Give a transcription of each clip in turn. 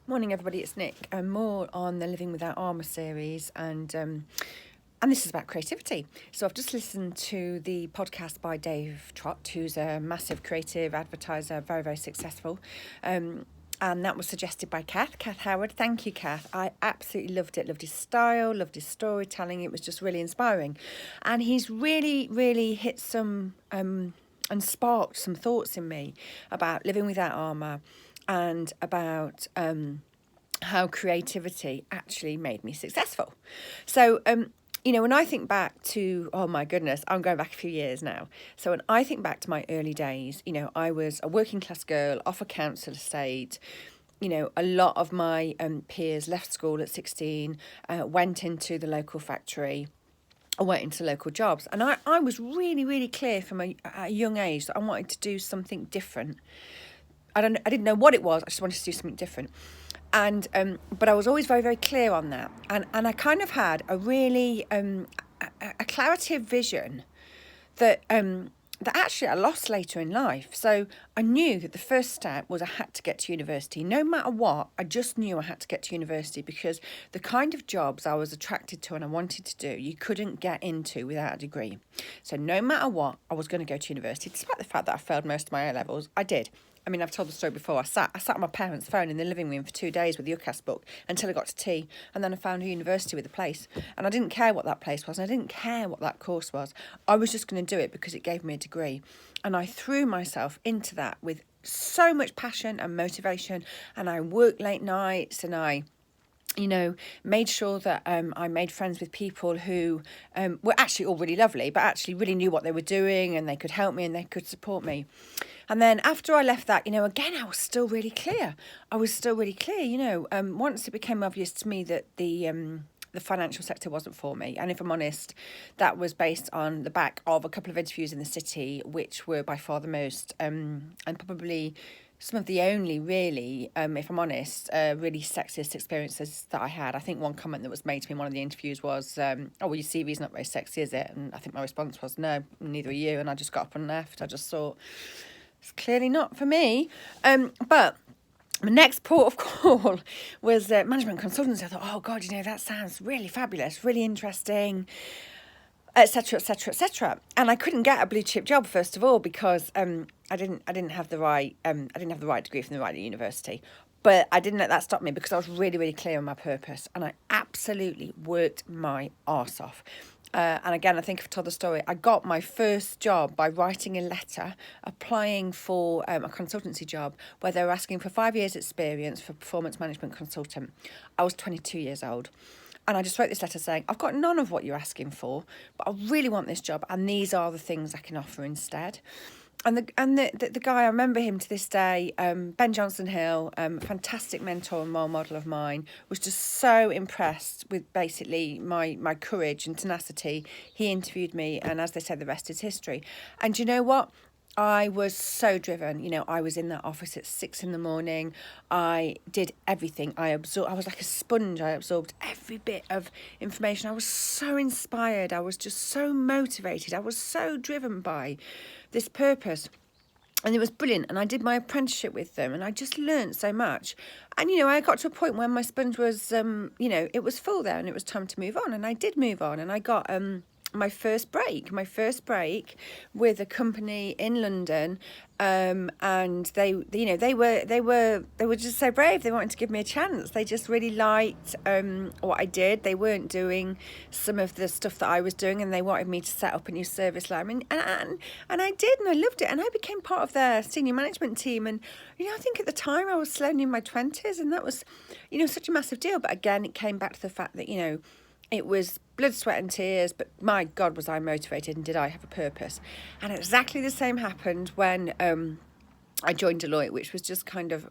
Morning, everybody. It's Nick. More on the Living Without Armour series, and this is about creativity. So I've just listened to the podcast by David Trotter, who's a massive creative advertiser, very, very successful. And that was suggested by Kath Howard. Thank you, Kath. I absolutely loved it. Loved his style, loved his storytelling. It was just really inspiring. And he's really, really hit some and sparked some thoughts in me about living without armour and about how creativity actually made me successful. So, when I think back to, oh my goodness, I'm going back a few years now. So when I think back to my early days, I was a working class girl off a council estate. A lot of my peers left school at 16, went into the local factory. I went into local jobs, and I was really, really clear from a young age that I wanted to do something different. I didn't know what it was. I just wanted to do something different. And but I was always very, very clear on that. And I kind of had a really a clarity of vision that actually I lost later in life. So I knew that the first step was I had to get to university. No matter what, I just knew I had to get to university, because the kind of jobs I was attracted to and I wanted to do, you couldn't get into without a degree. So no matter what, I was going to go to university. Despite the fact that I failed most of my A-levels, I did. I mean, I've told the story before. I sat on my parents' phone in the living room for 2 days with the UCAS book until I got to tea, and then I found a university with a place. And I didn't care what that place was, and I didn't care what that course was. I was just going to do it because it gave me a degree. And I threw myself into that with so much passion and motivation, and I worked late nights, and I made sure that I made friends with people who were actually all really lovely, but actually really knew what they were doing, and they could help me and they could support me. And then after I left that, again, I was still really clear. Once it became obvious to me that the financial sector wasn't for me. And if I'm honest, that was based on the back of a couple of interviews in the city, which were by far the most and probably some of the only really, if I'm honest, really sexist experiences that I had. I think one comment that was made to me in one of the interviews was, oh, well, your CV's not very sexy, is it? And I think my response was, no, neither are you. And I just got up and left. I just thought, it's clearly not for me. But my next port of call was management consultancy. I thought, oh, God, that sounds really fabulous, really interesting, etc., etc., etc. And I couldn't get a blue chip job, first of all, because I didn't have the right degree from the right university. But I didn't let that stop me, because I was really, really clear on my purpose, and I absolutely worked my arse off. And again, I think I've told the story. I got my first job by writing a letter, applying for a consultancy job where they were asking for 5 years experience for performance management consultant. I was 22 years old. And I just wrote this letter saying, I've got none of what you're asking for, but I really want this job, and these are the things I can offer instead. And the guy, I remember him to this day, Ben Johnson-Hill, fantastic mentor and role model of mine, was just so impressed with basically my courage and tenacity. He interviewed me, and as they said, the rest is history. And you know what? I was so driven. I was in that office at 6 a.m. I did everything. I was like a sponge. I absorbed every bit of information. I was so inspired. I was just so motivated. I was so driven by this purpose. And it was brilliant. And I did my apprenticeship with them, and I just learned so much. And, I got to a point where my sponge was, it was full there, and it was time to move on. And I did move on, and I got my first break with a company in London, and they were just so brave. They wanted to give me a chance. They just really liked what I did. They weren't doing some of the stuff that I was doing, and they wanted me to set up a new service line. And I did, and I loved it, and I became part of their senior management team. And I think at the time I was slowly in my 20s, and that was such a massive deal. But again, it came back to the fact that it was blood, sweat and tears, but my God, was I motivated, and did I have a purpose? And exactly the same happened when I joined Deloitte, which was just kind of,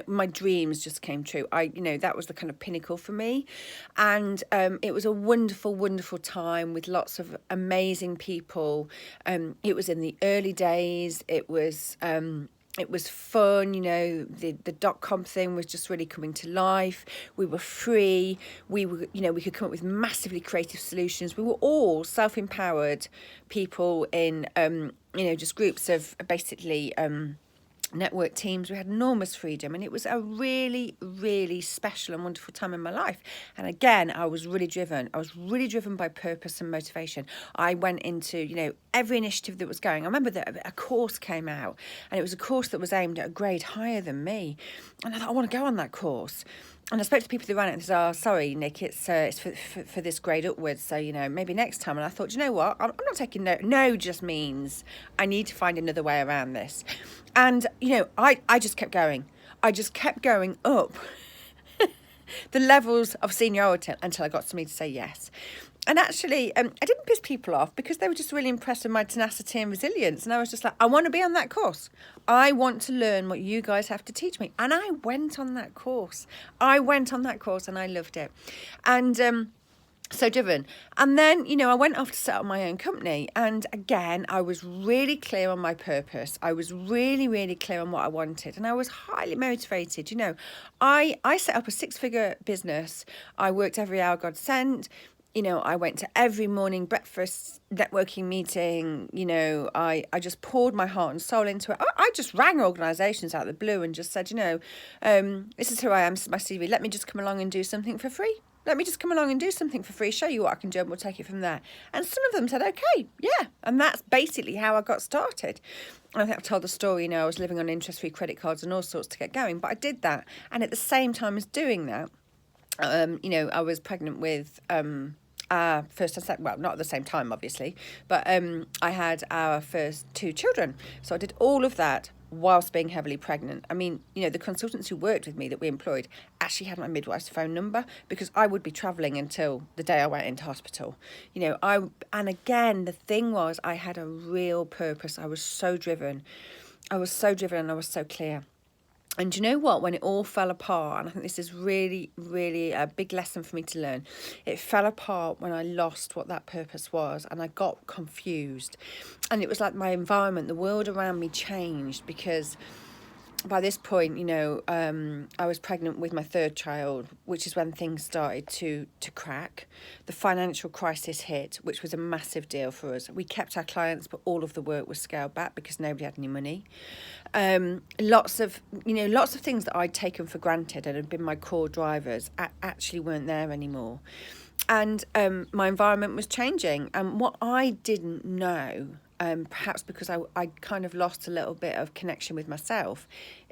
my dreams just came true. That was the kind of pinnacle for me. And it was a wonderful, wonderful time with lots of amazing people. It was in the early days. It was fun, the dot-com thing was just really coming to life. We were free. We could come up with massively creative solutions. We were all self-empowered people in, just groups of basically network teams. We had enormous freedom, and it was a really, really special and wonderful time in my life. And again, I was really driven. I was really driven by purpose and motivation. I went into, every initiative that was going. I remember that a course came out, and it was a course that was aimed at a grade higher than me. And I thought, I want to go on that course. And I spoke to people who ran it and they said, oh, sorry, Nick, it's for this grade upwards, so, maybe next time. And I thought, you know what, I'm not taking no. No just means I need to find another way around this. And, I just kept going. I just kept going up the levels of seniority until I got somebody to say yes. And actually, I didn't piss people off because they were just really impressed with my tenacity and resilience. And I was just like, I want to be on that course. I want to learn what you guys have to teach me. And I went on that course. And I loved it. And so driven. And then, I went off to set up my own company. And again, I was really clear on my purpose. I was really, really clear on what I wanted. And I was highly motivated. I set up a 6-figure business. I worked every hour God sent. I went to every morning breakfast networking meeting. I just poured my heart and soul into it. I just rang organisations out of the blue and just said, this is who I am, this is my CV. Let me just come along and do something for free. Show you what I can do, and we'll take it from there. And some of them said, okay, yeah. And that's basically how I got started. I think I've told the story, I was living on interest-free credit cards and all sorts to get going. But I did that. And at the same time as doing that, I was pregnant with... first and second, well, not at the same time, obviously, but I had our first 2 children. So I did all of that whilst being heavily pregnant. I mean, the consultants who worked with me that we employed actually had my midwife's phone number because I would be travelling until the day I went into hospital. And again, the thing was, I had a real purpose. I was so driven. And I was so clear. And you know what? When it all fell apart, and I think this is really, really a big lesson for me to learn, it fell apart when I lost what that purpose was and I got confused. And it was like my environment, the world around me changed because by this point, I was pregnant with my 3rd child, which is when things started to crack. The financial crisis hit, which was a massive deal for us. We kept our clients, but all of the work was scaled back because nobody had any money. Lots of things that I'd taken for granted and had been my core drivers actually weren't there anymore. And my environment was changing. And what I didn't know, perhaps because I kind of lost a little bit of connection with myself,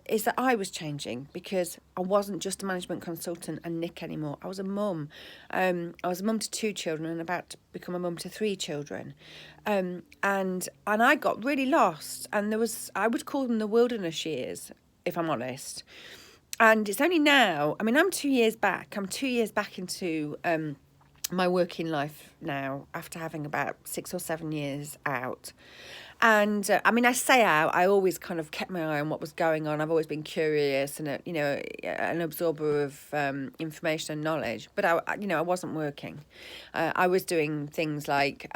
is that I was changing because I wasn't just a management consultant and Nick anymore. I was a mum. I was a mum to 2 children and about to become a mum to 3 children. And I got really lost. And I would call them the wilderness years, if I'm honest. And it's only now, I'm 2 years back. I'm 2 years back into my working life now after having about 6 or 7 years out. And I say out, I always kind of kept my eye on what was going on. I've always been curious and, an absorber of information and knowledge. But, I wasn't working. I was doing things like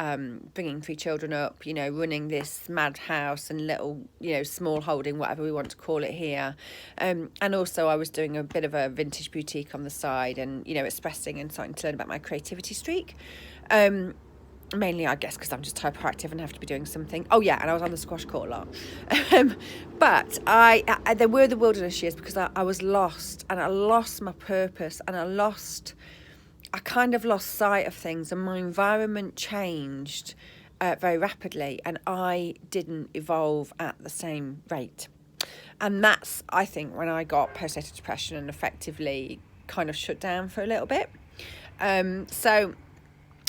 bringing 3 children up, running this mad house and little, small holding, whatever we want to call it here. And also I was doing a bit of a vintage boutique on the side and, expressing and starting to learn about my creativity streak. Mainly, I guess, because I'm just hyperactive and have to be doing something. Oh, yeah, and I was on the squash court a lot. But there were the wilderness years because I was lost and I lost my purpose and I kind of lost sight of things and my environment changed very rapidly and I didn't evolve at the same rate. And that's, I think, when I got postnatal depression and effectively kind of shut down for a little bit. So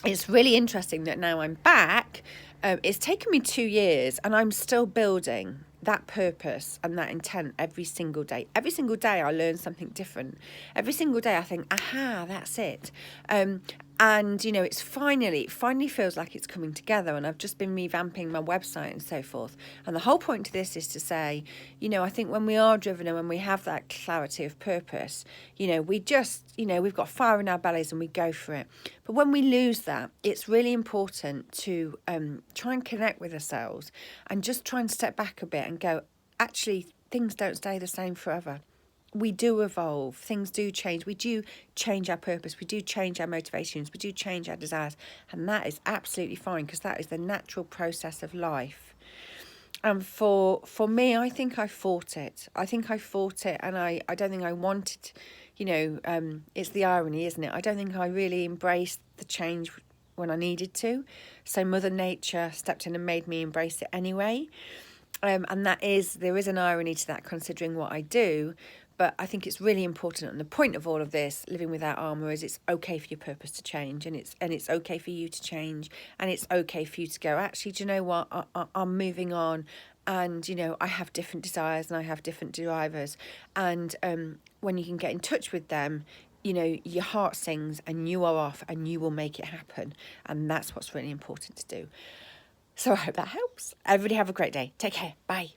it's really interesting that now I'm back. It's taken me 2 years and I'm still building that purpose and that intent every single day. Every single day I learn something different. Every single day I think, aha, that's it. And, it finally feels like it's coming together and I've just been revamping my website and so forth. And the whole point to this is to say, I think when we are driven and when we have that clarity of purpose, we just, we've got fire in our bellies and we go for it. But when we lose that, it's really important to try and connect with ourselves and just try and step back a bit and go, actually, things don't stay the same forever. We do evolve, things do change, we do change our purpose, we do change our motivations, we do change our desires, and that is absolutely fine because that is the natural process of life. And for me, I think I fought it. I think I fought it, and I don't think I wanted, it's the irony, isn't it? I don't think I really embraced the change when I needed to. So Mother Nature stepped in and made me embrace it anyway. And there is an irony to that, considering what I do. But I think it's really important, and the point of all of this, living without armour, is it's okay for your purpose to change, and it's okay for you to change, and it's okay for you to go, actually, do you know what? I'm moving on, and I have different desires and I have different drivers, and when you can get in touch with them, your heart sings, and you are off, and you will make it happen, and that's what's really important to do. So I hope that helps. Everybody have a great day. Take care. Bye.